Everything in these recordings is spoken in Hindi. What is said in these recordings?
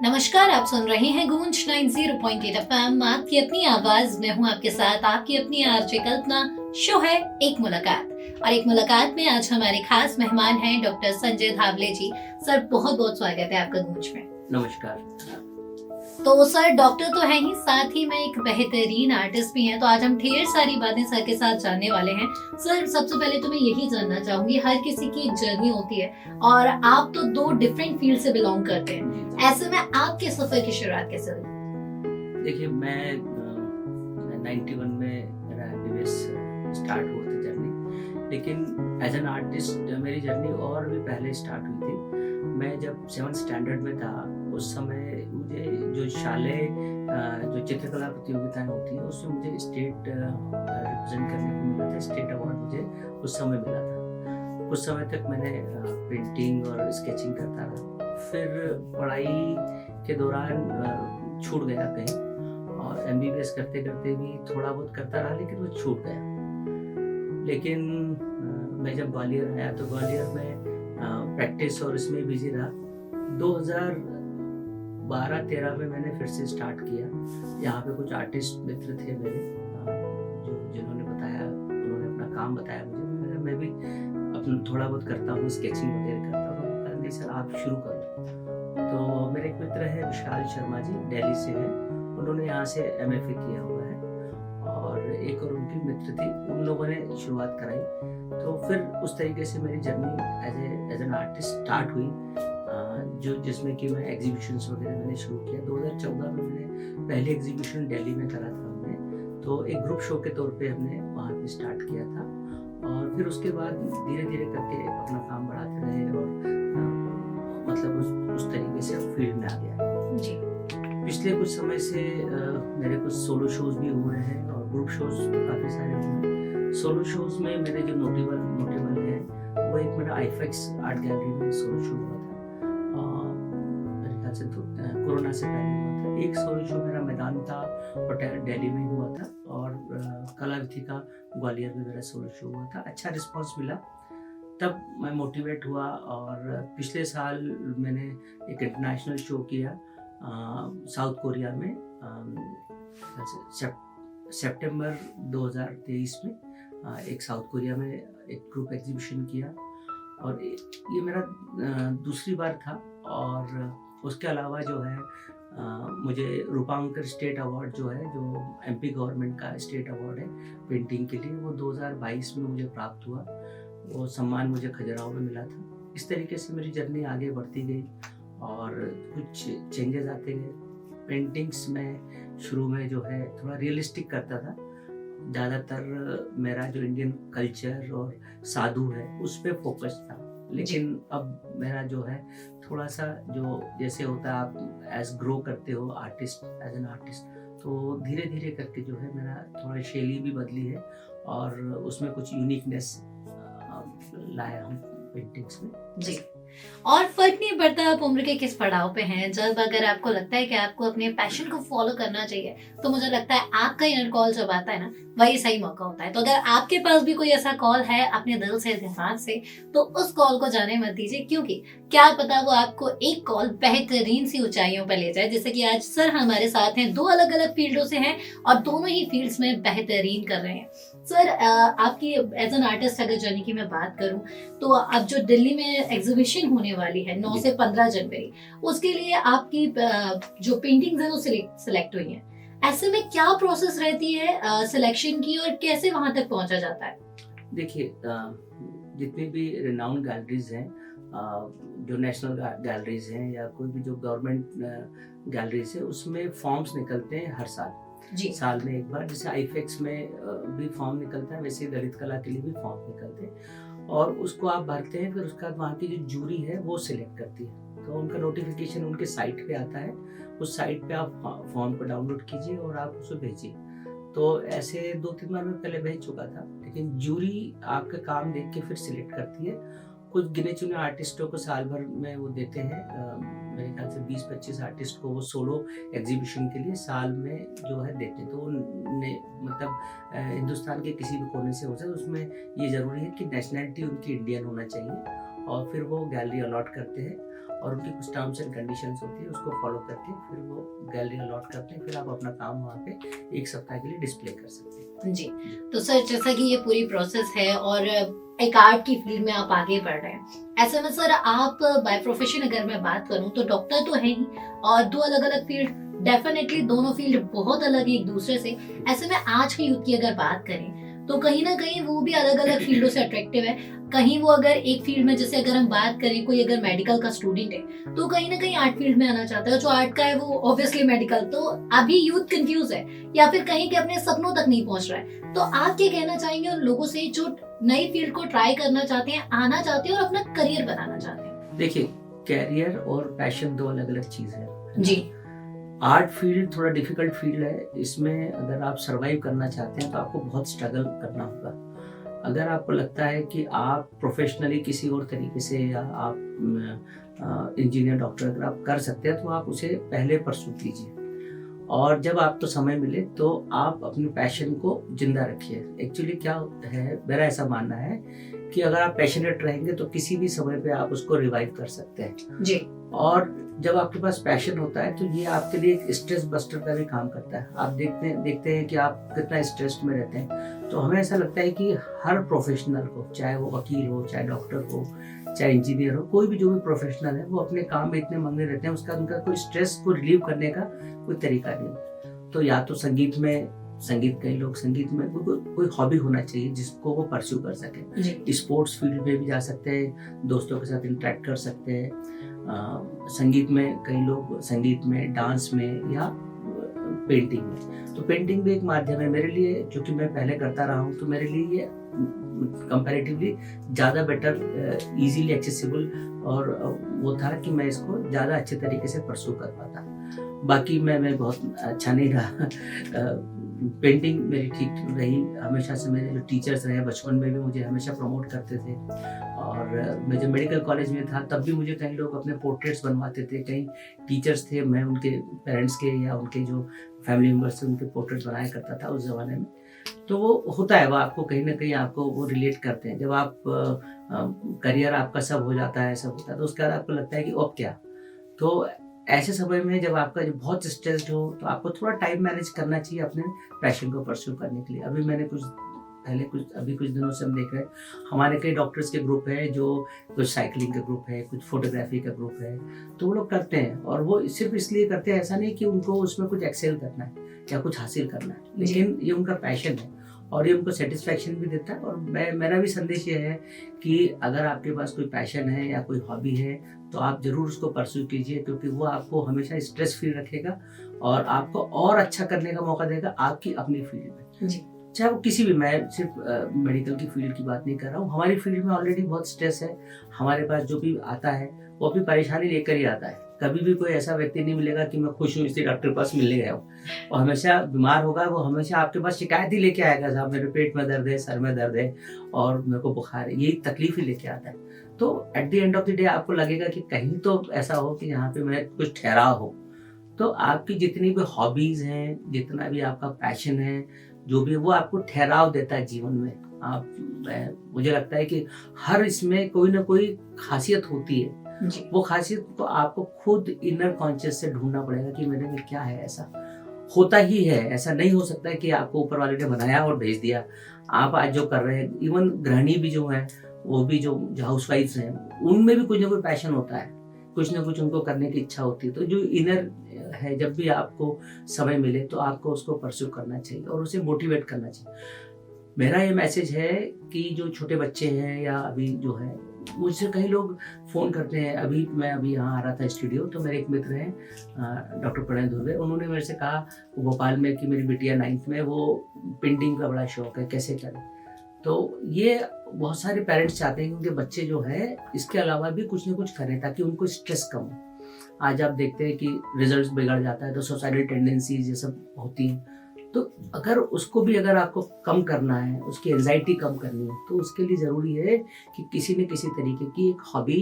नमस्कार, आप सुन रहे हैं गूंज 90.8 एफएम। आपकी अपनी आवाज में हूँ आपके साथ, आपकी अपनी आरजे कल्पना। शो है एक मुलाकात, और एक मुलाकात में आज हमारे खास मेहमान हैं डॉक्टर संजय धावले जी। सर, बहुत बहुत स्वागत है आपका गूंज में। नमस्कार। तो सर, डॉक्टर तो है ही, साथ ही में एक बेहतरीन आर्टिस्ट भी हैं। तो आज हम ढेर सारी बातें सर के साथ जानने वाले हैं। सर, सबसे पहले तो मैं यही जानना चाहूंगी, हर किसी की एक जर्नी होती है और आप तो दो डिफरेंट फील्ड से बिलोंग करते हैं। ऐसे में आपके सफर की शुरुआत कैसे हुई? देखिए, मैं 91 में मेरा MBBS स्टार्ट हुआ था जर्नी, लेकिन एज एन आर्टिस्ट मेरी जर्नी और भी पहले स्टार्ट हुई थी। मैं जब 7th स्टैंडर्ड में था, उस समय मुझे जो शालेय जो चित्रकला प्रतियोगिताएं होती हैं उसमें मुझे स्टेट रिप्रेजेंट करने को मिला था। स्टेट अवार्ड मुझे उस समय मिला था। कुछ समय तक मैंने पेंटिंग और स्केचिंग करता रहा। फिर पढ़ाई के दौरान छूट गया कहीं, और MBBS करते करते भी थोड़ा बहुत करता रहा, लेकिन वो छूट गया। लेकिन मैं जब ग्वालियर आया तो ग्वालियर में प्रैक्टिस और इसमें बिजी रहा। 2012-13 में मैंने फिर से स्टार्ट किया। यहाँ पे कुछ आर्टिस्ट मित्र थे मेरे, जिन्होंने बताया, उन्होंने अपना काम बताया मुझे। मैं भी अपना थोड़ा बहुत करता हूँ, स्केचिंग वगैरह करता हूँ। नहीं सर, आप शुरू करो। तो मेरे एक मित्र है विशाल शर्मा जी, दिल्ली से हैं। उन्होंने यहाँ से MFA किया हुआ है, और एक और उनकी मित्र थी, उन लोगों ने शुरुआत कराई। तो फिर उस तरीके से मेरी journey as an artist start हुई, जिसमें कि मैं एग्जीबिशंस वगैरह मैंने शुरू किया। 2014 में मैंने पहले एग्जीबिशन दिल्ली में करा था हमने, तो एक ग्रुप शो के तौर पे हमने वहाँ पे स्टार्ट किया था। और फिर उसके बाद धीरे धीरे करके अपना काम बढ़ाते रहे, और मतलब उस तरीके से फील्ड में आ गया जी। पिछले कुछ समय से मेरे कुछ सोलो शोज भी हुए हैं, और ग्रुप शोज तो काफ़ी सारे हुए हैं। सोलो शोज में मेरे जो नोटेबल हैं, वो एक मेरा IFX आर्ट गैलरी में सोलो शो हुआ था, मेरे ख्याल से तो कोरोना से पहले हुआ था। एक सोलो शो मेरा मैदानता होटल दिल्ली में हुआ था, और कलाविथिका ग्वालियर में मेरा सोलो शो हुआ था। अच्छा रिस्पॉन्स मिला, तब मैं मोटिवेट हुआ। और पिछले साल मैंने एक इंटरनेशनल शो किया साउथ कोरिया में, सितंबर 2023 में एक साउथ कोरिया में एक ग्रुप एग्जीबिशन किया, और ये मेरा दूसरी बार था। और उसके अलावा जो है मुझे रूपांकर स्टेट अवार्ड जो है, जो MP गवर्नमेंट का स्टेट अवार्ड है पेंटिंग के लिए, वो 2022 में मुझे प्राप्त हुआ। वो सम्मान मुझे खजुराहो में मिला था। इस तरीके से मेरी जर्नी आगे बढ़ती गई, और कुछ चेंजेस आते गए। पेंटिंग्स में शुरू में जो है थोड़ा रियलिस्टिक करता था, ज़्यादातर मेरा जो इंडियन कल्चर और साधु है उस पर फोकस था। लेकिन अब मेरा जो है थोड़ा सा, जो जैसे होता है आप एज ग्रो करते हो आर्टिस्ट, एज एन आर्टिस्ट, तो धीरे धीरे करके जो है मेरा थोड़ा शैली भी बदली है, और उसमें कुछ यूनिकनेस लाया हूँ पेंटिंग्स में। जी। और फर्क नहीं पड़ता आप उम्र के किस पड़ाव पे हैं, जब अगर आपको लगता है कि आपको अपने पैशन को फॉलो करना चाहिए, तो मुझे लगता है आपका इनर कॉल जब आता है ना, वही सही मौका होता है। तो अगर आपके पास भी कोई ऐसा कॉल है अपने दिल से, दिमाग से, तो उस कॉल को जाने मत दीजिए, क्योंकि क्या पता वो आपको एक कॉल बेहतरीन सी ऊंचाइयों पर ले जाए। जैसे कि आज सर हमारे साथ हैं, दो अलग अलग फील्डों से हैं और दोनों ही फील्ड्स में बेहतरीन कर रहे हैं। सर, आपकी एज एन आर्टिस्ट अगर जर्नी की मैं बात करूं, तो अब जो दिल्ली में एग्जीबिशन होने वाली है 9 से 15 जनवरी, उसके लिए आपकी जो पेंटिंग्स हैं वो सिलेक्ट हुई हैं। ऐसे में क्या प्रोसेस रहती है सिलेक्शन की, और कैसे वहां तक पहुंचा जाता है? देखिए, जितनी भी रिनाउंड गैलरीज हैं, जो नेशनल गैलरीज हैं या कोई भी जो गवर्नमेंट गैलरीज है, उसमें फॉर्म्स निकलते हैं हर साल जी। साल में एक बार। जैसे IFX में भी फॉर्म निकलता है, वैसे ललित कला के लिए भी फॉर्म निकलते हैं, और उसको आप भरते हैं। फिर उसके बाद वहाँ की जो जूरी है वो सिलेक्ट करती है, तो उनका नोटिफिकेशन उनके साइट पे आता है। उस साइट पे आप फॉर्म को डाउनलोड कीजिए और आप उसे भेजिए। तो ऐसे 2-3 बार मैं पहले भेज चुका था, लेकिन जूरी आपका काम देख के फिर सिलेक्ट करती है। कुछ गिने चुने आर्टिस्टों को साल भर में वो देते हैं, मेरे ख्याल से 20-25 आर्टिस्ट को वो सोलो एग्जीबिशन के लिए साल में जो है देते हैं। तो मतलब हिंदुस्तान के किसी भी कोने से हो सकता है, उसमें ये ज़रूरी है कि नेशनैलिटी उनकी इंडियन होना चाहिए, और फिर वो गैलरी अलॉट करते हैं। और उनकी कुछ टर्म्स एंड कंडीशंस होती है, उसको फॉलो करके फिर वो गैलरी अलॉट करते हैं, फिर आप अपना काम वहाँ पे 1 सप्ताह के लिए डिस्प्ले कर सकते हैं। जी। तो सर जैसा कि ये पूरी प्रोसेस है और एक आर्ट की फील्ड में आप आगे बढ़ रहे हैं, ऐसे में सर आप बाय प्रोफेशन अगर मैं बात करूं तो डॉक्टर तो है ही, और 2 अलग अलग फील्ड, डेफिनेटली दोनों फील्ड बहुत अलग है एक दूसरे से। ऐसे में आज के यूथ की अगर बात करें तो कहीं ना कहीं वो भी अलग अलग फील्डों से अट्रैक्टिव है। कहीं वो अगर एक फील्ड में, जैसे अगर हम बात करें कोई अगर मेडिकल का स्टूडेंट है तो कहीं ना कहीं आर्ट फील्ड में आना चाहता है, जो आर्ट का है वो ऑब्वियसली मेडिकल। तो अभी यूथ कंफ्यूज है या फिर कहीं के अपने सपनों तक नहीं पहुंच रहा है। तो आप क्या कहना चाहेंगे उन लोगों से जो नई फील्ड को ट्राई करना चाहते हैं, आना चाहते हैं और अपना करियर बनाना चाहते हैं? देखिए, कैरियर और पैशन 2 अलग अलग चीज है जी। आर्ट फील्ड थोड़ा डिफिकल्ट फील्ड है। इसमें अगर आप सरवाइव करना चाहते हैं तो आपको बहुत स्ट्रगल करना होगा। अगर आपको लगता है कि आप प्रोफेशनली किसी और तरीके से, या आप इंजीनियर, डॉक्टर अगर आप कर सकते हैं तो आप उसे पहले परस्यू कीजिए, और जब आपको समय मिले तो आप अपने पैशन को जिंदा रखिए। एक्चुअली क्या है, मेरा ऐसा मानना है कि अगर आप पैशनेट रहेंगे तो किसी भी समय पे आप उसको रिवाइव कर सकते हैं। जी। और जब आपके पास पैशन होता है तो ये आपके लिए एक स्ट्रेस बस्टर का भी काम करता है। आप देखते हैं कि आप कितना स्ट्रेस में रहते हैं, तो हमें ऐसा लगता है कि हर प्रोफेशनल को, चाहे वो वकील हो, चाहे डॉक्टर हो, चाहे इंजीनियर हो, कोई भी जो भी प्रोफेशनल है, वो अपने काम में इतने मग्न रहते हैं, उनका कोई स्ट्रेस को रिलीव करने का कोई तरीका नहीं। तो या तो संगीत कई लोग संगीत में कोई हॉबी होना चाहिए जिसको वो परस्यू कर सके। स्पोर्ट्स फील्ड में भी जा सकते हैं, दोस्तों के साथ इंटरेक्ट कर सकते हैं। संगीत में कई लोग संगीत में, डांस में, या पेंटिंग में। तो पेंटिंग भी एक माध्यम है मेरे लिए, क्योंकि मैं पहले करता रहा हूँ, तो मेरे लिए ये कंपैरेटिवली ज़्यादा बेटर, इजीली एक्सेसिबल, और वो था कि मैं इसको ज़्यादा अच्छे तरीके से परस्यू कर पाता। बाकी मैं बहुत अच्छा नहीं रहा। पेंटिंग मेरी ठीक रही हमेशा से। मेरे जो टीचर्स रहे बचपन में भी मुझे हमेशा प्रमोट करते थे, और मैं जब मेडिकल कॉलेज में था तब भी मुझे कई लोग अपने पोर्ट्रेट्स बनवाते थे। कई टीचर्स थे, मैं उनके पेरेंट्स के या उनके जो फैमिली मेम्बर्स थे उनके पोर्ट्रेट बनाया करता था उस ज़माने में। तो वो होता है, वो आपको कहीं ना कहीं आपको वो रिलेट करते हैं। जब आप करियर आपका सब हो जाता है, सब होता है, तो उसके बाद आपको लगता है कि अब क्या। तो ऐसे समय में जब आपका जो बहुत स्ट्रेस्ड हो तो आपको थोड़ा टाइम मैनेज करना चाहिए अपने पैशन को परस्यू करने के लिए। अभी कुछ दिनों से हम देख रहे हैं, हमारे कई डॉक्टर्स के ग्रुप है, जो कुछ साइकिलिंग का ग्रुप है, कुछ फोटोग्राफी का ग्रुप है, तो वो लोग करते हैं। और वो सिर्फ इसलिए करते हैं, ऐसा नहीं कि उनको उसमें कुछ एक्सेल करना है या कुछ हासिल करना है, लेकिन ये उनका पैशन है और ये उनको सेटिस्फैक्शन भी देता है। और मेरा भी संदेश ये है कि अगर आपके पास कोई पैशन है या कोई हॉबी है तो आप जरूर उसको परस्यू कीजिए, क्योंकि वो आपको हमेशा स्ट्रेस फ्री रखेगा और आपको और अच्छा करने का मौका देगा आपकी अपनी फील्ड में। चाहे वो किसी भी, मैं सिर्फ मेडिकल की फील्ड की बात नहीं कर रहा हूँ। हमारी फील्ड में ऑलरेडी बहुत स्ट्रेस है। हमारे पास जो भी आता है वो अपनी परेशानी लेकर ही आता है। कभी भी कोई ऐसा व्यक्ति नहीं मिलेगा कि मैं खुश हूँ इसलिए डॉक्टर के पास मिलने गया हूँ। वो हमेशा बीमार होगा, वो हमेशा आपके पास शिकायत ही लेके आएगा, साहब मेरे पेट में दर्द है, सर में दर्द है और मेरे को बुखार है, यही तकलीफ ही लेके आता है। तो at the end of the day आपको लगेगा कि कहीं तो ऐसा हो कि यहाँ पे मैं कुछ ठहराव हो। तो आपकी जितनी भी हॉबीज हैं, जितना भी आपका पैशन है, जो भी, वो आपको ठहराव देता है जीवन में। मुझे लगता है कि हर इसमें कोई ना कोई खासियत होती है। वो खासियत को आपको खुद इनर कॉन्शियस से ढूंढना पड़ेगा कि मेरे में क्या है। ऐसा होता ही है, ऐसा नहीं हो सकता है कि आपको ऊपर वाले ने बनाया और भेज दिया। आप आज जो कर रहे हैं, इवन गृहिणी भी जो है, वो भी जो हाउसवाइफ्स हैं, उनमें भी कुछ ना कोई पैशन होता है, कुछ ना कुछ उनको करने की इच्छा होती है। तो जो इनर है, जब भी आपको समय मिले तो आपको उसको परस्यू करना चाहिए और उसे मोटिवेट करना चाहिए। मेरा ये मैसेज है कि जो छोटे बच्चे हैं या अभी जो है, मुझसे कई लोग फ़ोन करते हैं। मैं अभी यहाँ आ रहा था स्टूडियो, तो मेरे एक मित्र हैं डॉक्टर प्रणय धुर्वे, उन्होंने मेरे से कहा भोपाल में कि मेरी बिटिया 9th में, वो पेंटिंग का बड़ा शौक है, कैसे करें। तो ये बहुत सारे पेरेंट्स चाहते हैं कि उनके बच्चे जो है इसके अलावा भी कुछ ना कुछ करें ताकि उनको स्ट्रेस कम हो। आज आप देखते हैं कि रिजल्ट बिगड़ जाता है तो सुसाइडल टेंडेंसीज ये सब होती हैं। तो अगर आपको कम करना है, उसकी एंजाइटी कम करनी है, तो उसके लिए ज़रूरी है कि किसी न किसी तरीके की एक हॉबी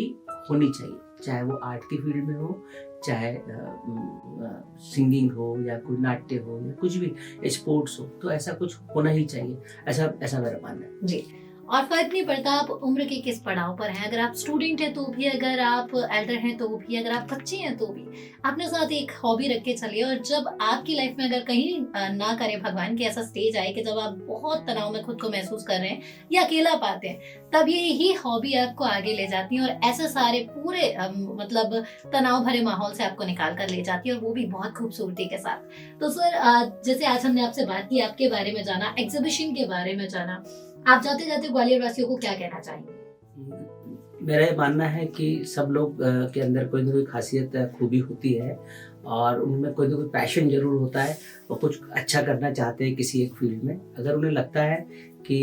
होनी चाहिए, चाहे वो आर्ट की फील्ड में हो, चाहे सिंगिंग हो, या कोई नाट्य हो, या कुछ भी स्पोर्ट्स हो। तो ऐसा कुछ होना ही चाहिए, ऐसा मेरा मानना है। जी। और फर्क नहीं पड़ता आप उम्र के किस पड़ाव पर हैं, अगर आप स्टूडेंट हैं तो भी, अगर आप एल्डर हैं तो भी, अगर आप बच्चे हैं तो भी, अपने साथ एक हॉबी रख के चलिए। और जब आपकी लाइफ में अगर कहीं ना करे भगवान की ऐसा स्टेज आए कि जब आप बहुत तनाव में खुद को महसूस कर रहे हैं या अकेला पाते हैं, तब ये ही हॉबी आपको आगे ले जाती है और ऐसे सारे पूरे मतलब तनाव भरे माहौल से आपको निकाल कर ले जाती है, और वो भी बहुत खूबसूरती के साथ। तो सर जैसे आज हमने आपसे बात की, आपके बारे में जाना, एग्जीबिशन के बारे में जाना, आप जाते जाते ग्वालियर वासियों को क्या कहना चाहेंगे? मेरा ये मानना है कि सब लोग के अंदर कोई ना कोई खासियत खूबी होती है और उनमें कोई ना कोई पैशन जरूर होता है। वो कुछ अच्छा करना चाहते हैं किसी एक फील्ड में। अगर उन्हें लगता है कि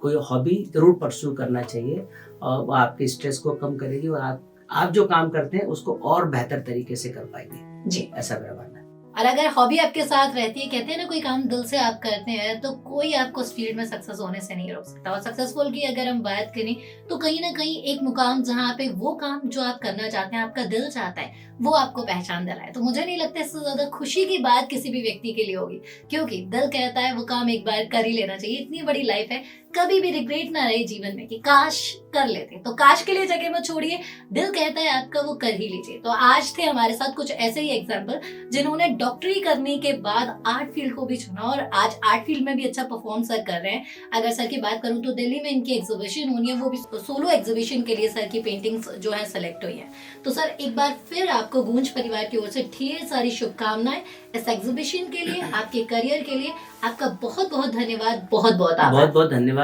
कोई हॉबी जरूर परस्यू करना चाहिए और वो आपके स्ट्रेस को कम करेगी और आप जो काम करते हैं उसको और बेहतर तरीके से कर पाएंगे जी, ऐसा मेरा मानना है। और अगर हॉबी आपके साथ रहती है, कहते हैं ना कोई काम दिल से आप करते हैं तो कोई आपको उस फील्ड में सक्सेस होने से नहीं रोक सकता। और सक्सेसफुल की अगर हम बात करें तो कहीं ना कहीं एक मुकाम जहाँ पे वो काम जो आप करना चाहते हैं, आपका दिल चाहता है, वो आपको पहचान दिलाए, तो मुझे नहीं लगता इससे ज्यादा खुशी की बात किसी भी व्यक्ति के लिए होगी। क्योंकि दिल कहता है वो काम एक बार कर ही लेना चाहिए। इतनी बड़ी लाइफ है, कभी भी रिग्रेट ना रहे जीवन में कि काश कर लेते, तो काश के लिए जगह मत छोड़िए, दिल कहता है आपका वो कर ही लीजिए। तो आज थे हमारे साथ कुछ ऐसे ही एग्जाम्पल जिन्होंने डॉक्टरी करने के बाद आर्ट फील्ड को भी चुना और आज आर्ट फील्ड में भी अच्छा परफॉर्म सर कर रहे हैं। अगर सर की बात करूं तो दिल्ली में इनकी एग्जीबिशन होनी है, वो भी सोलो एग्जीबिशन के लिए सर की पेंटिंग्स जो है सेलेक्ट हुई है। तो सर एक बार फिर आपको गूंज परिवार की ओर से ढेर सारी शुभकामनाएं इस एग्जीबिशन के लिए, आपके करियर के लिए। आपका बहुत बहुत धन्यवाद, बहुत बहुत आभार। बहुत बहुत धन्यवाद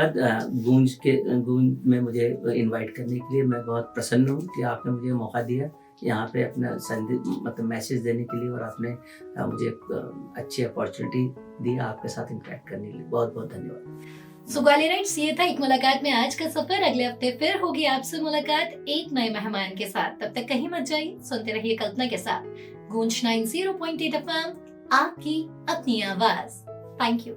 गूंज में मुझे इनवाइट करने के लिए। मैं बहुत प्रसन्न हूँ कि आपने मुझे मौका दिया यहाँ पे अपना मतलब मैसेज देने के लिए और आपने मुझे एक अच्छी अपॉर्चुनिटी दी आपके साथ इंटरेक्ट करने के लिए। बहुत बहुत धन्यवाद। सो ग्वालियराइट्स, ये था एक मुलाकात में आज का सफर। अगले हफ्ते फिर होगी आपसे मुलाकात एक नए मेहमान के साथ। तब तक कहीं मत जाइए, सुनते रहिए कल्पना के साथ गूंज 90.8 FM, आपकी अपनी आवाज। Thank you.